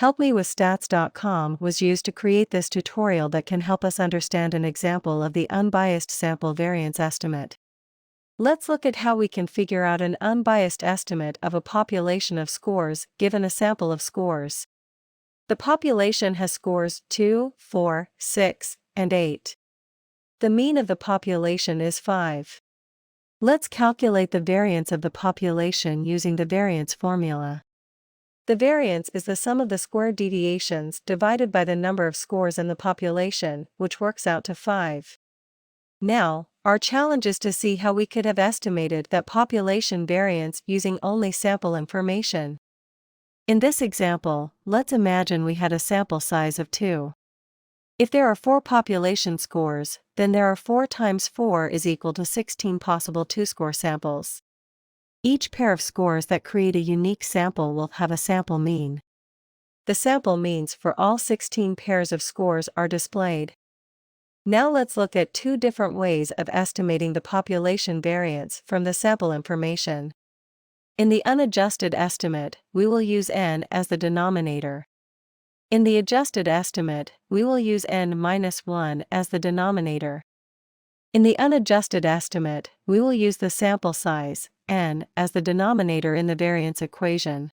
HelpMeWithStats.com was used to create this tutorial that can help us understand an example of the unbiased sample variance estimate. Let's look at how we can figure out an unbiased estimate of a population of scores given a sample of scores. The population has scores 2, 4, 6, and 8. The mean of the population is 5. Let's calculate the variance of the population using the variance formula. The variance is the sum of the square deviations divided by the number of scores in the population, which works out to 5. Now, our challenge is to see how we could have estimated that population variance using only sample information. In this example, let's imagine we had a sample size of 2. If there are 4 population scores, then there are 4 times 4 is equal to 16 possible 2-score samples. Each pair of scores that create a unique sample will have a sample mean. The sample means for all 16 pairs of scores are displayed. Now let's look at 2 different ways of estimating the population variance from the sample information. In the unadjusted estimate, we will use n as the denominator. In the adjusted estimate, we will use n-1 as the denominator. In the unadjusted estimate, we will use the sample size, n, as the denominator in the variance equation.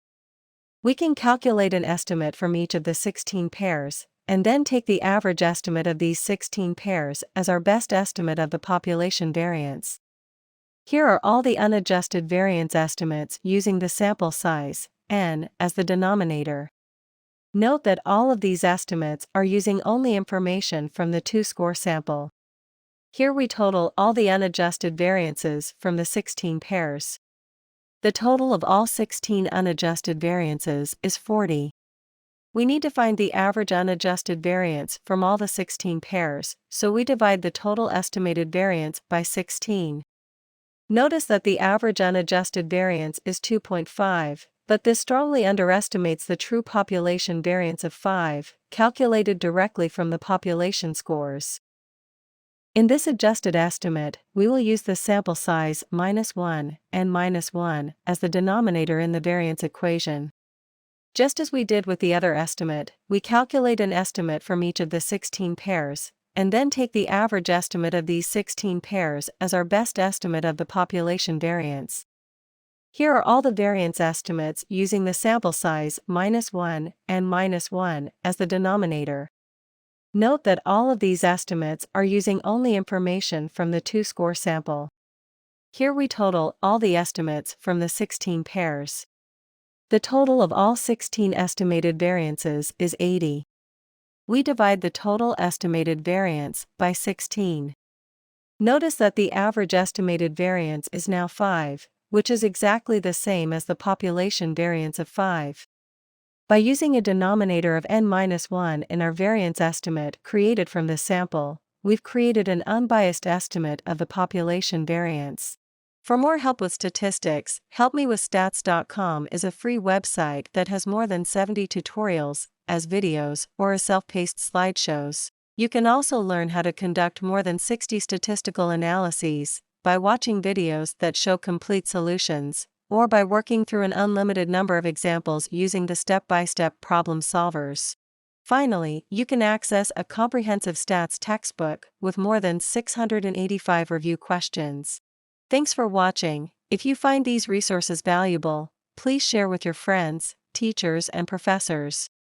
We can calculate an estimate from each of the 16 pairs, and then take the average estimate of these 16 pairs as our best estimate of the population variance. Here are all the unadjusted variance estimates using the sample size, n, as the denominator. Note that all of these estimates are using only information from the 2-score sample. Here we total all the unadjusted variances from the 16 pairs. The total of all 16 unadjusted variances is 40. We need to find the average unadjusted variance from all the 16 pairs, so we divide the total estimated variance by 16. Notice that the average unadjusted variance is 2.5, but this strongly underestimates the true population variance of 5, calculated directly from the population scores. In this adjusted estimate, we will use the sample size -1 and -1 as the denominator in the variance equation. Just as we did with the other estimate, we calculate an estimate from each of the 16 pairs, and then take the average estimate of these 16 pairs as our best estimate of the population variance. Here are all the variance estimates using the sample size -1 and -1 as the denominator. Note that all of these estimates are using only information from the 2-score sample. Here we total all the estimates from the 16 pairs. The total of all 16 estimated variances is 80. We divide the total estimated variance by 16. Notice that the average estimated variance is now 5, which is exactly the same as the population variance of 5. By using a denominator of n-1 in our variance estimate created from this sample, we've created an unbiased estimate of the population variance. For more help with statistics, HelpMeWithStats.com is a free website that has more than 70 tutorials, as videos, or as self-paced slideshows. You can also learn how to conduct more than 60 statistical analyses by watching videos that show complete solutions, or by working through an unlimited number of examples using the step-by-step problem solvers. Finally, you can access a comprehensive stats textbook with more than 685 review questions. Thanks for watching. If you find these resources valuable, please share with your friends, teachers, and professors.